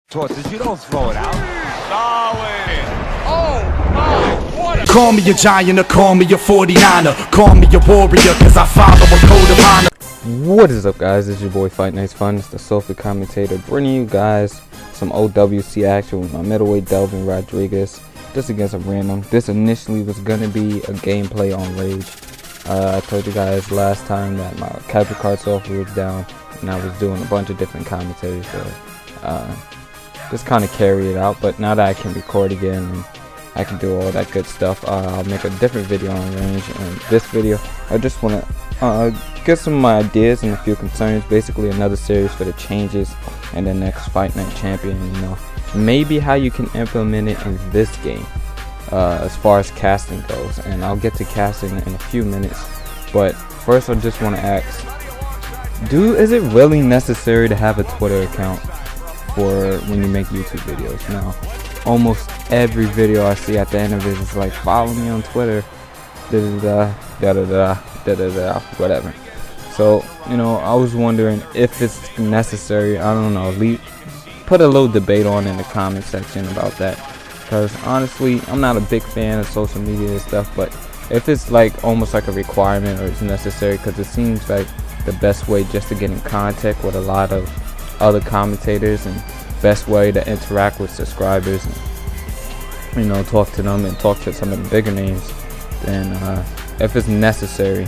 Torches, you don't throw it out. Solid. Oh, what a... Call me a giant or call me a 49er. Call me a warrior cause I follow a code of honor. What is up, guys? It's your boy FightNightsFinest, the Sofa commentator, bringing you guys some OWC action with my middleweight Delvin Rodriguez, just against a random. This initially was going to be a gameplay on Rage. I told you guys last time that my capture card software was down and I was doing a bunch of different commentaries, so just kind of carry it out. But now that I can record again and I can do all that good stuff, I'll make a different video on Range. And this video, I just want to get some of my ideas and a few concerns, basically another series for the changes and the next Fight Night champion, you know, maybe how you can implement it in this game as far as casting goes. And I'll get to casting in a few minutes, but first I just want to ask, is it really necessary to have a Twitter account for when you make YouTube videos? Now, almost every video I see at the end of it is like, follow me on Twitter, whatever. So, you know, I was wondering if it's necessary. I don't know, put a little debate on in the comment section about that, because honestly, I'm not a big fan of social media and stuff, but if it's like almost like a requirement or it's necessary, because it seems like the best way just to get in contact with a lot of other commentators and best way to interact with subscribers and, you know, talk to them and talk to some of the bigger names, then if it's necessary,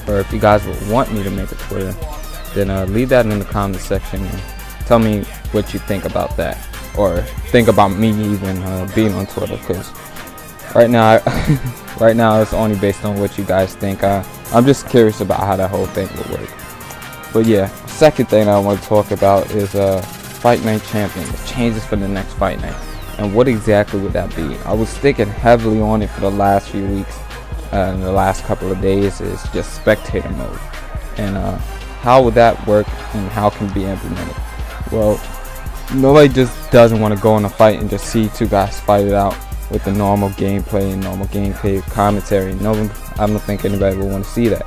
or if you guys would want me to make a Twitter, then leave that in the comment section and tell me what you think about that, or think about me even being on Twitter, because right now it's only based on what you guys think. I'm just curious about how that whole thing will work. But yeah, second thing I want to talk about is Fight Night champion, the changes for the next Fight Night, and what exactly would that be? I was thinking heavily on it for the last few weeks, and the last couple of days is just spectator mode, and how would that work and how can it be implemented? Well, nobody just doesn't want to go in a fight and just see two guys fight it out with the normal gameplay and normal gameplay commentary. I don't think anybody would want to see that.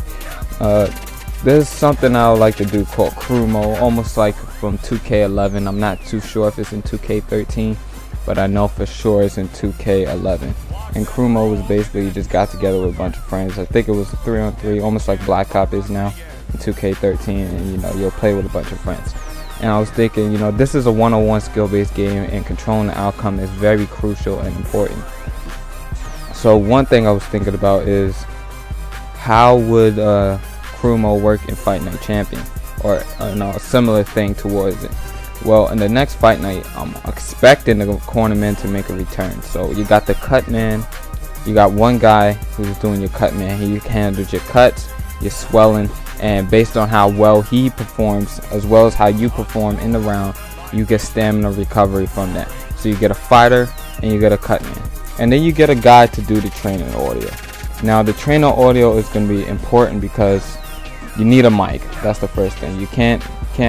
There's something I would like to do called crew mode, almost like from 2K11. I'm not too sure if it's in 2K13, but I know for sure it's in 2K11. And crew mode was basically you just got together with a bunch of friends. I think it was a 3-on-3, almost like Black Ops is now in 2K13, and you know, you'll play with a bunch of friends. And I was thinking, you know, this is a one-on-one skill-based game, and controlling the outcome is very crucial and important. So one thing I was thinking about is, how would crew mode work in Fight Night champion, or you know, a similar thing towards it? Well, in the next Fight Night, I'm expecting the cornerman to make a return. So you got the cut man, you got one guy who's doing your cut man. He handles your cuts, your swelling, and based on how well he performs as well as how you perform in the round, you get stamina recovery from that. So you get a fighter and you get a cut man, and then you get a guy to do the training audio. Now the trainer audio is going to be important because you need a mic. That's the first thing. You can't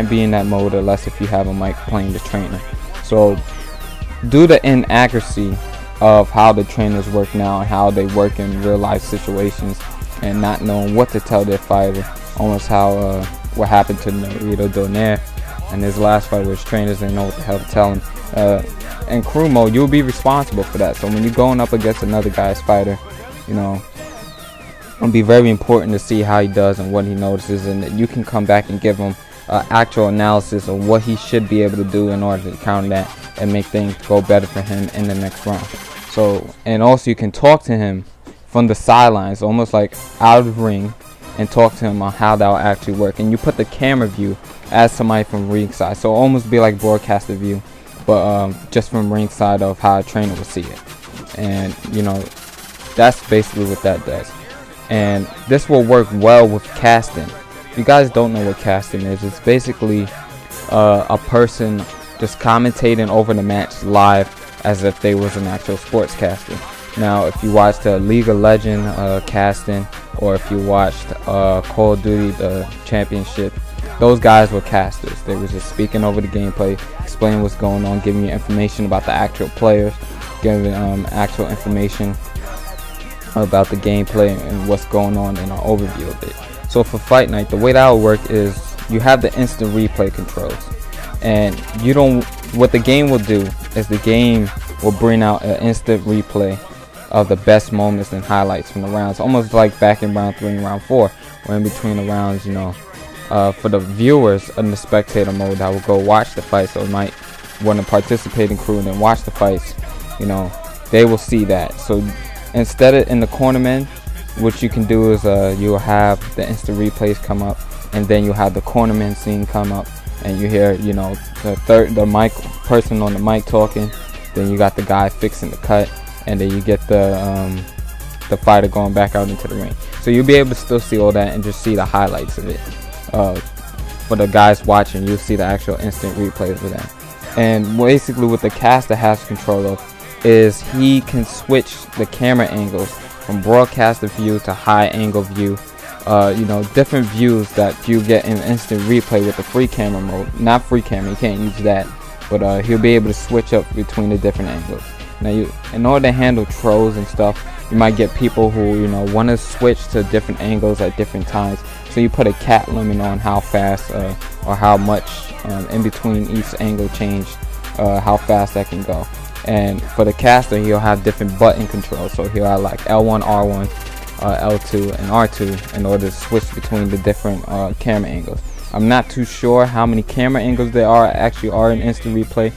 be in that mode unless if you have a mic playing the trainer. So due to inaccuracy of how the trainers work now and how they work in real life situations, and not knowing what to tell their fighter, almost how what happened to Narito Donaire and his last fight, where his trainers didn't know what the hell to tell him. In crew mode, you'll be responsible for that. So when you're going up against another guy's fighter, you know, it'll be very important to see how he does and what he notices, and that you can come back and give him actual analysis of what he should be able to do in order to counter that and make things go better for him in the next round. So, and also you can talk to him from the sidelines, almost like out of the ring, and talk to him on how that will actually work. And you put the camera view as somebody from ringside, so almost be like broadcaster view, but just from ringside of how a trainer would see it. And you know, that's basically what that does. And this will work well with casting. If you guys don't know what casting is, it's basically a person just commentating over the match live as if they was an actual sportscaster. Now, if you watched the League of Legends casting, or if you watched Call of Duty the Championship, those guys were casters. They were just speaking over the gameplay, explaining what's going on, giving you information about the actual players, giving actual information about the gameplay and what's going on in an overview of it. So for Fight Night, the way that will work is you have the instant replay controls, and you don't what the game will do is the game will bring out an instant replay of the best moments and highlights from the rounds, almost like back in round 3 and round 4, where in between the rounds, you know, for the viewers in the spectator mode that will go watch the fight, so it might want to participate in crew and then watch the fights, you know, they will see that. So instead of in the cornerman, what you can do is you'll have the instant replays come up, and then you'll have the cornerman scene come up, and you hear, you know, the mic person on the mic talking, then you got the guy fixing the cut, and then you get the fighter going back out into the ring. So you'll be able to still see all that and just see the highlights of it. For the guys watching, you'll see the actual instant replays of that. And basically what the caster has control of is he can switch the camera angles from broadcaster view to high angle view. You know, different views that you get in instant replay with the free camera mode. Not free camera, you can't use that, but he'll be able to switch up between the different angles. Now, in order to handle trolls and stuff, you might get people who, you know, want to switch to different angles at different times. So you put a cap limit on how fast or how much in between each angle change, how fast that can go. And for the caster, he'll have different button controls. So he'll have like L1, R1, L2, and R2 in order to switch between the different camera angles. I'm not too sure how many camera angles there actually are in instant replay,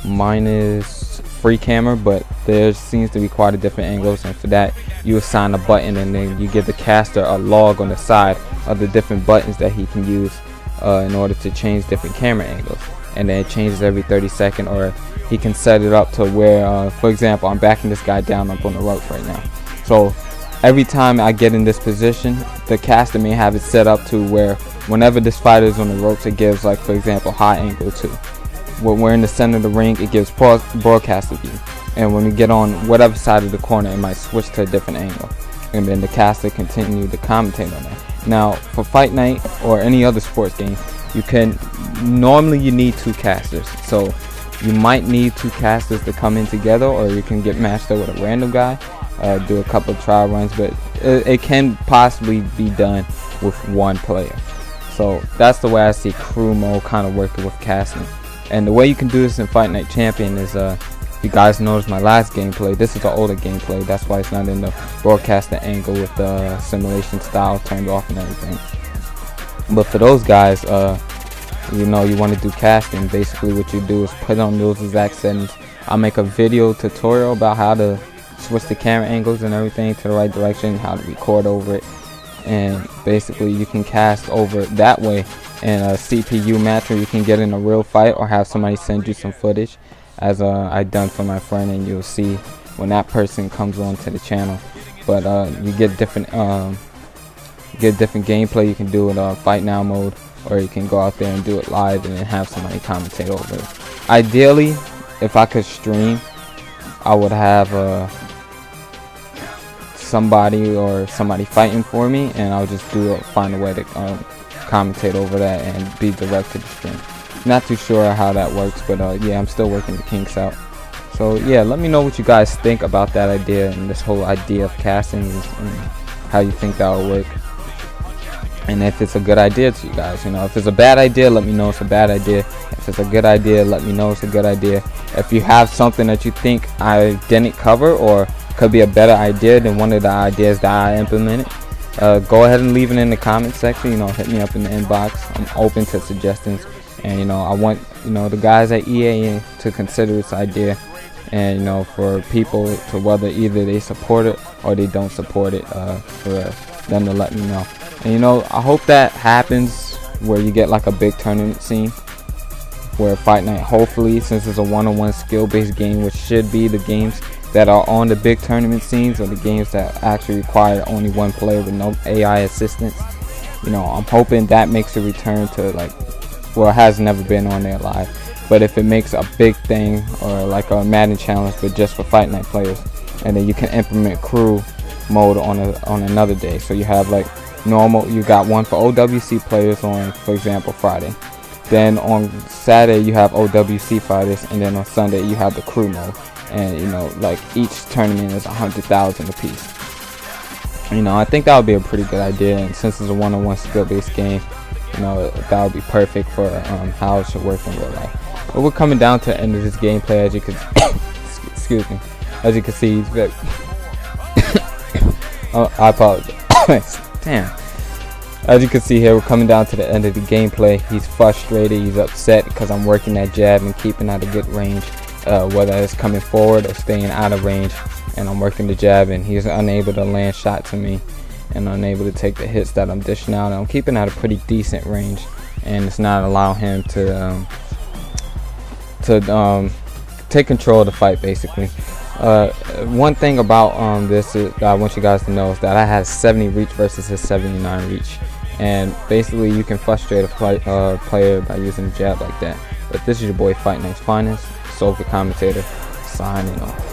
minus free camera, but there seems to be quite a different angles, and for that you assign a button, and then you give the caster a log on the side of the different buttons that he can use in order to change different camera angles, and then it changes every 30 seconds, or he can set it up to where for example, I'm backing this guy down up on the ropes right now, so every time I get in this position, the caster may have it set up to where whenever this fighter is on the ropes, it gives, like, for example, high angle 2. When we're in the center of the ring, it gives broadcaster view, and when we get on whatever side of the corner, it might switch to a different angle, and then the caster continue to commentate on that. Now, for Fight Night or any other sports game, normally you need 2 casters, so you might need 2 casters to come in together, or you can get matched up with a random guy, do a couple of trial runs, but it can possibly be done with 1 player. So that's the way I see crew mode kind of working with casting. And the way you can do this in Fight Night Champion is, you guys noticed my last gameplay, this is an older gameplay, that's why it's not in the broadcaster angle with the simulation style turned off and everything. But for those guys, you know, you want to do casting, basically what you do is put on those exact settings. I'll make a video tutorial about how to switch the camera angles and everything to the right direction, how to record over it, and basically you can cast over it that way. And a CPU match where you can get in a real fight, or have somebody send you some footage, as I done for my friend, and you'll see when that person comes on to the channel. But you get different gameplay. You can do it Fight Now mode, or you can go out there and do it live and then have somebody commentate over it. Ideally, if I could stream, I would have somebody fighting for me, and I'll just find a way to commentate over that and be direct to the stream. Not too sure how that works, but yeah, I'm still working the kinks out. So yeah, let me know what you guys think about that idea and this whole idea of casting, and how you think that will work, and if it's a good idea to you guys. You know, if it's a bad idea, let me know it's a bad idea. If it's a good idea, let me know it's a good idea. If you have something that you think I didn't cover, or could be a better idea than one of the ideas that I implemented, go ahead and leave it in the comment section. You know, hit me up in the inbox. I'm open to suggestions, and you know, I want, you know, the guys at EA to consider this idea, and you know, for people to whether either they support it or they don't support it, for them to let me know. And you know, I hope that happens where you get like a big tournament scene where Fight Night, hopefully, since it's a one-on-one skill-based game, which should be the games that are on the big tournament scenes, or the games that actually require only 1 player with no AI assistance. You know, I'm hoping that makes a return to, like, well, it has never been on there live, but if it makes a big thing, or like a Madden challenge but just for Fight Night players, and then you can implement crew mode on another day. So you have like normal, you got one for OWC players on, for example, Friday. Then on Saturday you have OWC fighters, and then on Sunday you have the crew mode. And you know, like each tournament is 100,000 a piece. You know, I think that would be a pretty good idea. And since it's a one-on-one skill-based game, you know, that would be perfect for how it should work in real life. But we're coming down to the end of this gameplay, as you can excuse me, as you can see, he's very oh, I apologize. Damn. As you can see here, we're coming down to the end of the gameplay. He's frustrated, he's upset because I'm working that jab and keeping at a good range, whether it's coming forward or staying out of range, and I'm working the jab and he's unable to land shot to me and unable to take the hits that I'm dishing out. And I'm keeping at a pretty decent range, and it's not allowing him to take control of the fight, basically. One thing about this is, that I want you guys to know, is that I had 70 reach versus his 79 reach, and basically you can frustrate a player by using a jab like that. But this is your boy FightNightsFinest, Soulful Commentator, signing off.